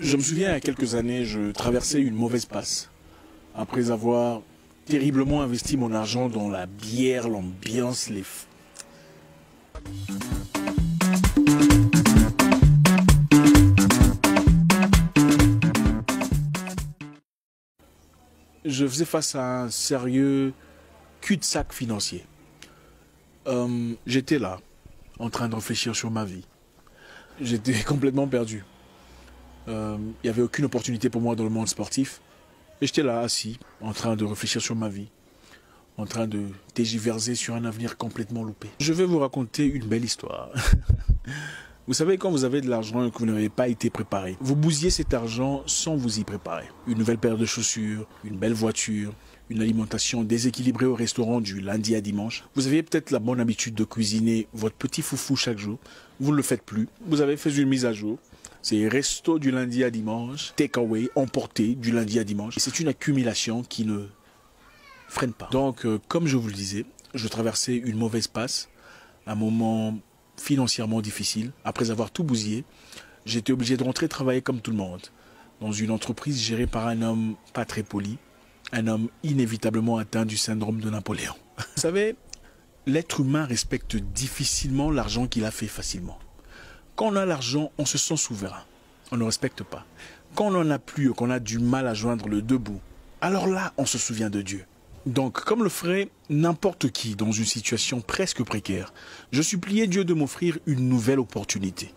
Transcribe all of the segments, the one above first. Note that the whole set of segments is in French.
Je me souviens, il y a quelques années, je traversais une mauvaise passe. Après avoir terriblement investi mon argent dans la bière, l'ambiance, Je faisais face à un sérieux cul-de-sac financier. J'étais là, en train de réfléchir sur ma vie. J'étais complètement perdu. Il n'y avait aucune opportunité pour moi dans le monde sportif. Et j'étais là, assis, en train de réfléchir sur ma vie, en train de tergiverser sur un avenir complètement loupé. Je vais vous raconter une belle histoire. Vous savez, quand vous avez de l'argent et que vous n'avez pas été préparé, vous bousillez cet argent sans vous y préparer. Une nouvelle paire de chaussures, une belle voiture, une alimentation déséquilibrée au restaurant du lundi à dimanche. Vous aviez peut-être la bonne habitude de cuisiner votre petit foufou chaque jour. Vous ne le faites plus. Vous avez fait une mise à jour. C'est resto du lundi à dimanche, takeaway, emporté du lundi à dimanche. Et c'est une accumulation qui ne freine pas. Donc, comme je vous le disais, je traversais une mauvaise passe, un moment financièrement difficile. Après avoir tout bousillé, j'étais obligé de rentrer travailler comme tout le monde, dans une entreprise gérée par un homme pas très poli, un homme inévitablement atteint du syndrome de Napoléon. Vous savez, l'être humain respecte difficilement l'argent qu'il a fait facilement. Quand on a l'argent, on se sent souverain. On ne respecte pas. Quand on n'en a plus ou qu'on a du mal à joindre le debout, alors là, on se souvient de Dieu. Donc, comme le ferait n'importe qui dans une situation presque précaire, je suppliais Dieu de m'offrir une nouvelle opportunité.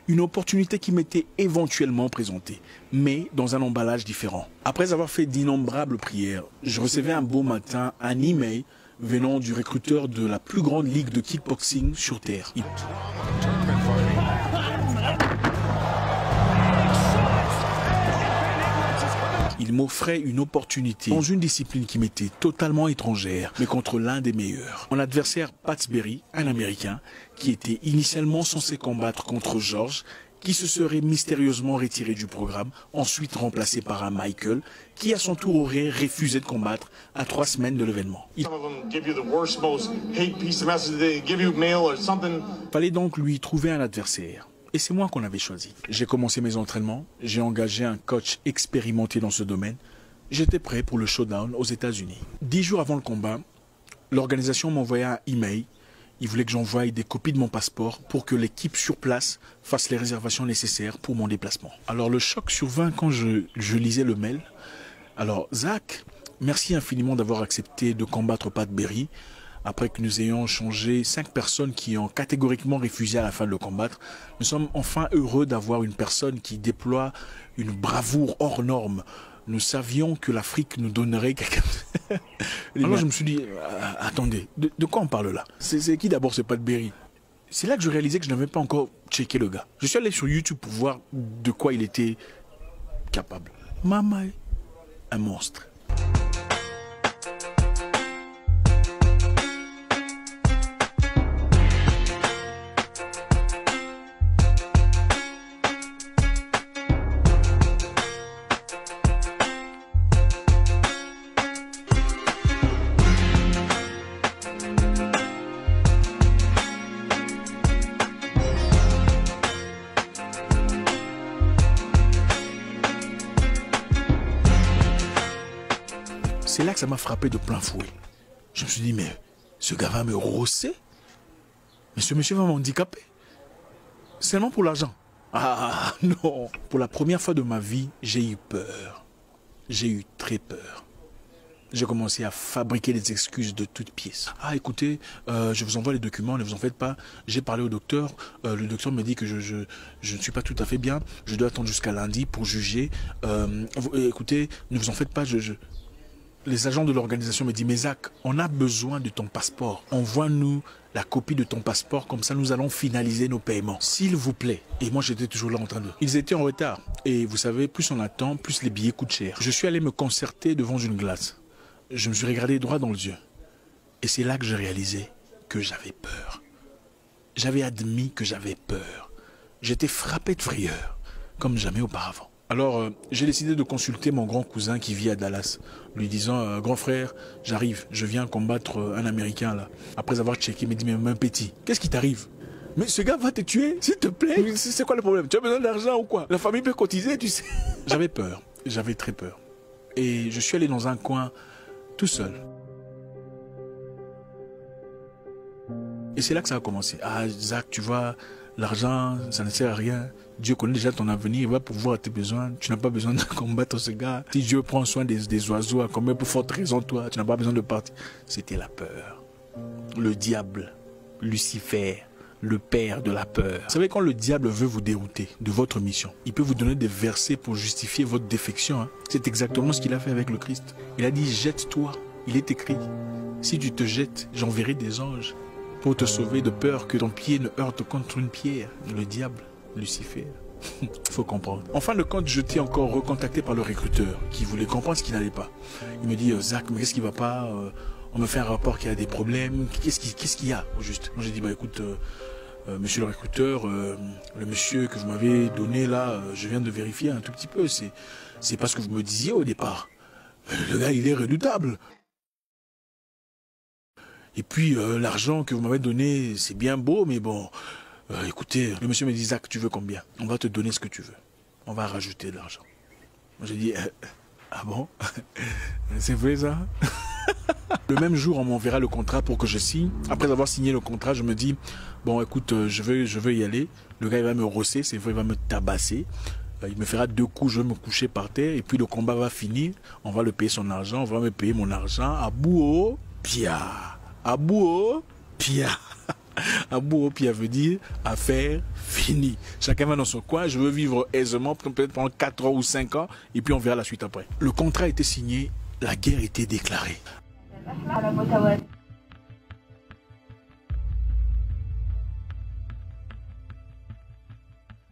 Une opportunité qui m'était éventuellement présentée, mais dans un emballage différent. Après avoir fait d'innombrables prières, je recevais un beau matin un email venant du recruteur de la plus grande ligue de kickboxing sur Terre. Il m'offrait une opportunité dans une discipline qui m'était totalement étrangère, mais contre l'un des meilleurs. Mon adversaire, Pat Berry, un Américain, qui était initialement censé combattre contre George, qui se serait mystérieusement retiré du programme, ensuite remplacé par un Michael, qui à son tour aurait refusé de combattre à 3 semaines de l'événement. Il fallait donc lui trouver un adversaire. Et c'est moi qu'on avait choisi. J'ai commencé mes entraînements, j'ai engagé un coach expérimenté dans ce domaine. J'étais prêt pour le showdown aux États-Unis. 10 jours avant le combat, l'organisation m'envoyait un email. Ils voulaient que j'envoie des copies de mon passeport pour que l'équipe sur place fasse les réservations nécessaires pour mon déplacement. Alors le choc survint quand je lisais le mail. Alors Zach, merci infiniment d'avoir accepté de combattre Pat Berry. Après que nous ayons changé 5 personnes qui ont catégoriquement refusé à la fin de le combattre, nous sommes enfin heureux d'avoir une personne qui déploie une bravoure hors norme. Nous savions que l'Afrique nous donnerait quelqu'un. Alors je me suis dit, attendez, de quoi on parle là? C'est qui d'abord ce Pat Berry? C'est là que je réalisais que je n'avais pas encore checké le gars. Je suis allé sur YouTube pour voir de quoi il était capable. Maman, un monstre. C'est là que ça m'a frappé de plein fouet. Je me suis dit, mais ce gars va me rosser? Mais ce monsieur va m'handicaper? Seulement pour l'argent? Ah non! Pour la première fois de ma vie, j'ai eu peur. J'ai eu très peur. J'ai commencé à fabriquer des excuses de toutes pièces. Ah écoutez, je vous envoie les documents, ne vous en faites pas. J'ai parlé au docteur. Le docteur me dit que je ne suis pas tout à fait bien. Je dois attendre jusqu'à lundi pour juger. Écoutez, ne vous en faites pas, Les agents de l'organisation me disent, mais Zach, on a besoin de ton passeport. Envoie-nous la copie de ton passeport, comme ça nous allons finaliser nos paiements. S'il vous plaît. Et moi j'étais toujours là en train de... Ils étaient en retard. Et vous savez, plus on attend, plus les billets coûtent cher. Je suis allé me concerter devant une glace. Je me suis regardé droit dans les yeux. Et c'est là que j'ai réalisé que j'avais peur. J'avais admis que j'avais peur. J'étais frappé de frayeur, comme jamais auparavant. Alors, j'ai décidé de consulter mon grand cousin qui vit à Dallas, lui disant, grand frère, j'arrive, je viens combattre un Américain là. Après avoir checké, il m'a dit, mais petit, qu'est-ce qui t'arrive? Mais ce gars va te tuer, s'il te plaît. C'est quoi le problème? Tu as besoin d'argent ou quoi? La famille peut cotiser, tu sais. J'avais peur, j'avais très peur. Et je suis allé dans un coin tout seul. Et c'est là que ça a commencé. Ah, Zach, tu vois, l'argent, ça ne sert à rien. Dieu connaît déjà ton avenir, il va pourvoir à tes besoins. Tu n'as pas besoin de combattre ce gars. Si Dieu prend soin des oiseaux, à combien pour forte raison, toi, tu n'as pas besoin de partir. C'était la peur. Le diable, Lucifer, le père de la peur. Vous savez, quand le diable veut vous dérouter de votre mission, il peut vous donner des versets pour justifier votre défection. Hein. C'est exactement ce qu'il a fait avec le Christ. Il a dit, jette-toi. Il est écrit, si tu te jettes, j'enverrai des anges pour te sauver de peur que ton pied ne heurte contre une pierre. Le diable, Lucifer. Il faut comprendre. En fin de compte, je t'ai encore recontacté par le recruteur qui voulait comprendre ce qui n'allait pas. Il me dit, Zach, mais qu'est-ce qui ne va pas? On me fait un rapport qu'il y a des problèmes. Qu'est-ce qu'il y a au juste? Moi j'ai dit, bah écoute, monsieur le recruteur, le monsieur que vous m'avez donné là, je viens de vérifier un tout petit peu. C'est pas ce que vous me disiez au départ. Le gars, il est redoutable. Et puis, l'argent que vous m'avez donné, c'est bien beau, mais bon, écoutez, le monsieur me dit, Zach, tu veux combien? On va te donner ce que tu veux. On va rajouter de l'argent. Moi j'ai dit, ah bon? C'est vrai ça? Le même jour, on m'enverra le contrat pour que je signe. Après avoir signé le contrat, je me dis, bon écoute, je veux y aller. Le gars, il va me rosser, c'est vrai, il va me tabasser. Il me fera 2 coups, je vais me coucher par terre. Et puis le combat va finir. On va le payer son argent, on va me payer mon argent. Abouo Pia. Abouo Pia. Abouo Pia veut dire affaire finie. Chacun va dans son coin. Je veux vivre aisément, peut-être pendant 4 ans ou 5 ans. Et puis on verra la suite après. Le contrat a été signé. La guerre était déclarée.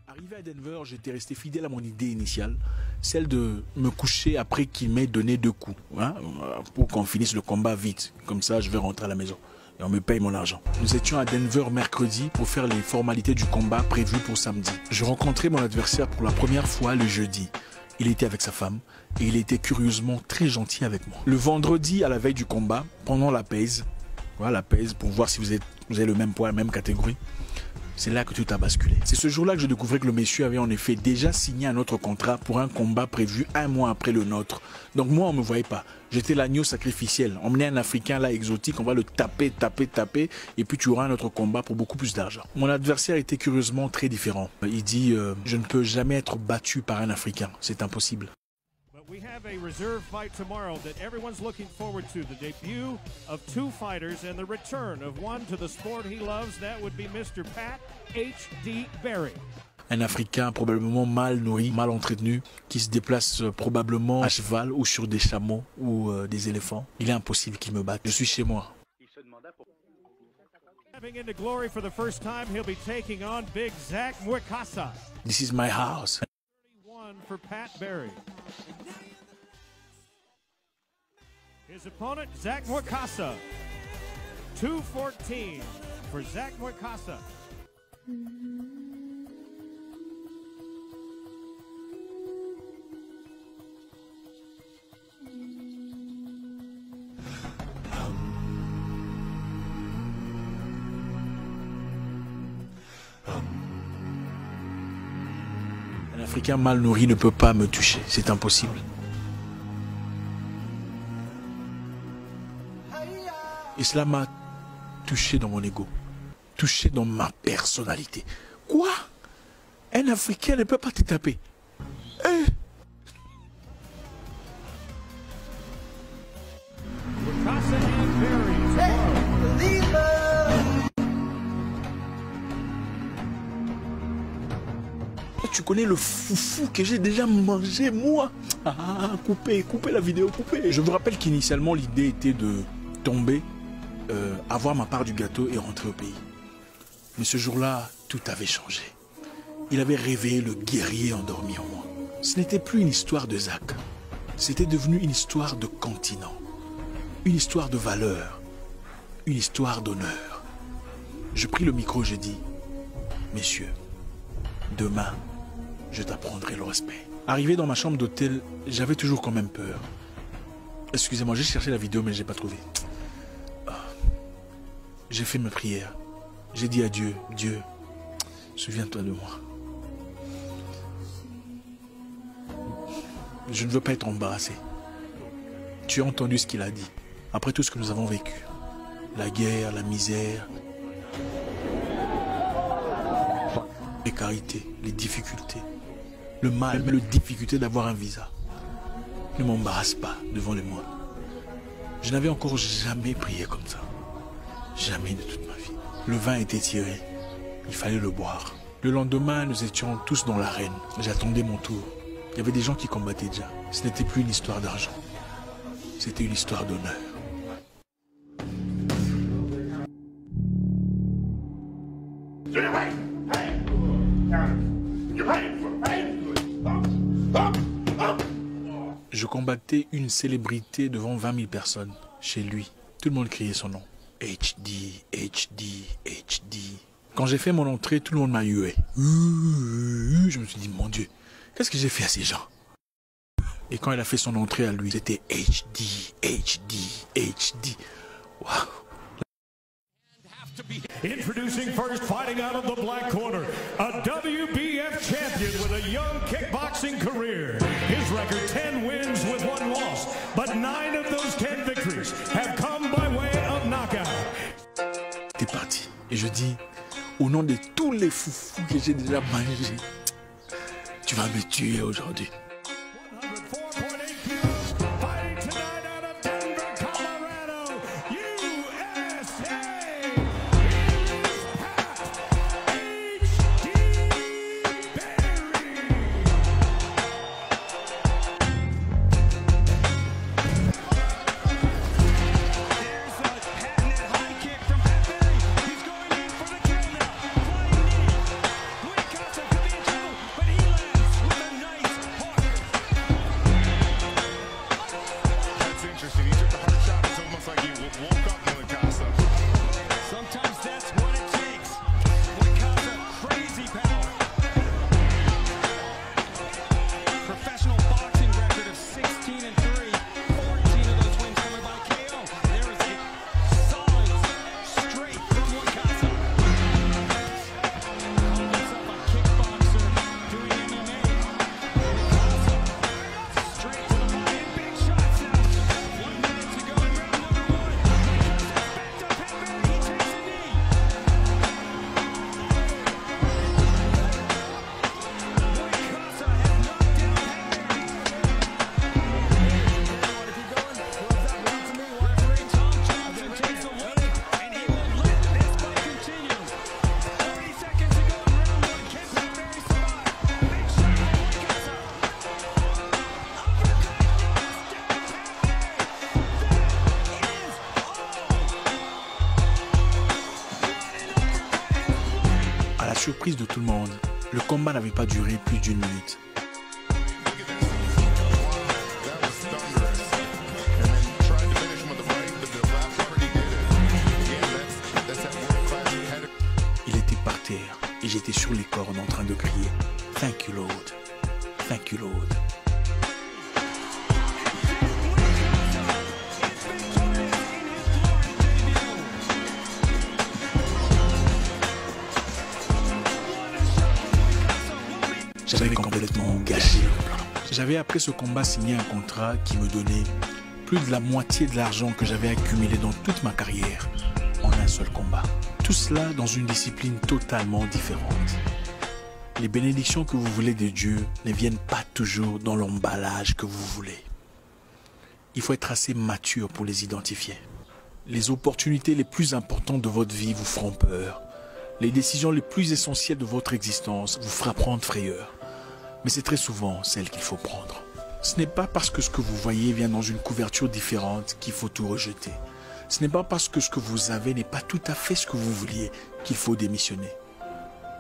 Arrivé à Denver, j'étais resté fidèle à mon idée initiale, celle de me coucher après qu'il m'ait donné 2 coups, hein, pour qu'on finisse le combat vite. Comme ça, je vais rentrer à la maison et on me paye mon argent. Nous étions à Denver mercredi pour faire les formalités du combat prévu pour samedi. Je rencontrais mon adversaire pour la première fois le jeudi. Il était avec sa femme et il était curieusement très gentil avec moi. Le vendredi, à la veille du combat, pendant la pèse, voilà, la pèse pour voir si vous avez le même poids, la même catégorie, c'est là que tout a basculé. C'est ce jour-là que je découvrais que le monsieur avait en effet déjà signé un autre contrat pour un combat prévu 1 mois après le nôtre. Donc moi, on ne me voyait pas. J'étais l'agneau sacrificiel. Emmener un Africain là exotique, on va le taper, et puis tu auras un autre combat pour beaucoup plus d'argent. Mon adversaire était curieusement très différent. Il dit, je ne peux jamais être battu par un Africain. C'est impossible. We have a reserve fight tomorrow that everyone's looking forward to. The debut of 2 fighters and the return of one to the sport he loves. That would be Mr. Pat H.D. Barry. Un Africain probablement mal nourri, mal entretenu, qui se déplace probablement à cheval ou sur des chameaux ou des éléphants. Il est impossible qu'il me batte. Je suis chez moi. Stepping into glory for the first time, he'll be taking on Big Zach Mwekasa. This is my house. 31 for Pat Barry. His opponent, Zach Mwekasa. 2-14 for Zach Mwekasa. Un Africain mal nourri ne peut pas me toucher. C'est impossible. Et cela m'a touché dans mon ego, touché dans ma personnalité. Quoi? Un Africain ne peut pas te taper. Tu connais le foufou que j'ai déjà mangé, moi? Ah, coupez la vidéo, coupez. Je vous rappelle qu'initialement, l'idée était de tomber, avoir ma part du gâteau et rentrer au pays. Mais ce jour-là, tout avait changé. Il avait réveillé le guerrier endormi en moi. Ce n'était plus une histoire de Zach. C'était devenu une histoire de continent. Une histoire de valeur. Une histoire d'honneur. Je pris le micro, j'ai dit, messieurs, demain, je t'apprendrai le respect. Arrivé dans ma chambre d'hôtel, j'avais toujours quand même peur. Excusez-moi, j'ai cherché la vidéo, mais je n'ai pas trouvé. J'ai fait mes prières. J'ai dit à Dieu, Dieu, Souviens-toi de moi. Je ne veux pas être embarrassé. Tu as entendu ce qu'il a dit. Après tout ce que nous avons vécu. La guerre, la misère, les précarités, les difficultés. Le mal, la difficulté d'avoir un visa. Ne m'embarrasse pas devant le monde. Je n'avais encore jamais prié comme ça. Jamais de toute ma vie. Le vin était tiré. Il fallait le boire. Le lendemain, nous étions tous dans l'arène. J'attendais mon tour. Il y avait des gens qui combattaient déjà. Ce n'était plus une histoire d'argent. C'était une histoire d'honneur. Je combattais une célébrité devant 20 000 personnes. Chez lui, tout le monde criait son nom. HD, HD, HD. Quand j'ai fait mon entrée, tout le monde m'a hué. Je me suis dit, mon Dieu, qu'est-ce que j'ai fait à ces gens? Et quand il a fait son entrée à lui, c'était HD, HD, HD. Waouh! Introducing first, fighting out of the black corner, a WBF champion with a young kickboxing career. His record 10 wins with 1 loss, but 9 of those 10 victories have come by way of knockout. T'es parti. Et je dis, au nom de tous les foufous que j'ai déjà mangés, tu vas me tuer aujourd'hui. Surprise de tout le monde, le combat n'avait pas duré plus d'1 minute. Il était par terre et j'étais sur les cordes en train de crier « Thank you Lord, thank you Lord ». J'avais complètement gâché le plan. J'avais après ce combat signé un contrat qui me donnait plus de la moitié de l'argent que j'avais accumulé dans toute ma carrière en un seul combat. Tout cela dans une discipline totalement différente. Les bénédictions que vous voulez de Dieu ne viennent pas toujours dans l'emballage que vous voulez. Il faut être assez mature pour les identifier. Les opportunités les plus importantes de votre vie vous feront peur. Les décisions les plus essentielles de votre existence vous feront prendre frayeur. Mais c'est très souvent celle qu'il faut prendre. Ce n'est pas parce que ce que vous voyez vient dans une couverture différente qu'il faut tout rejeter. Ce n'est pas parce que ce que vous avez n'est pas tout à fait ce que vous vouliez qu'il faut démissionner.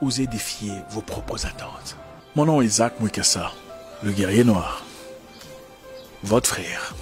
Osez défier vos propres attentes. Mon nom est Zach Mwekassa, le guerrier noir. Votre frère.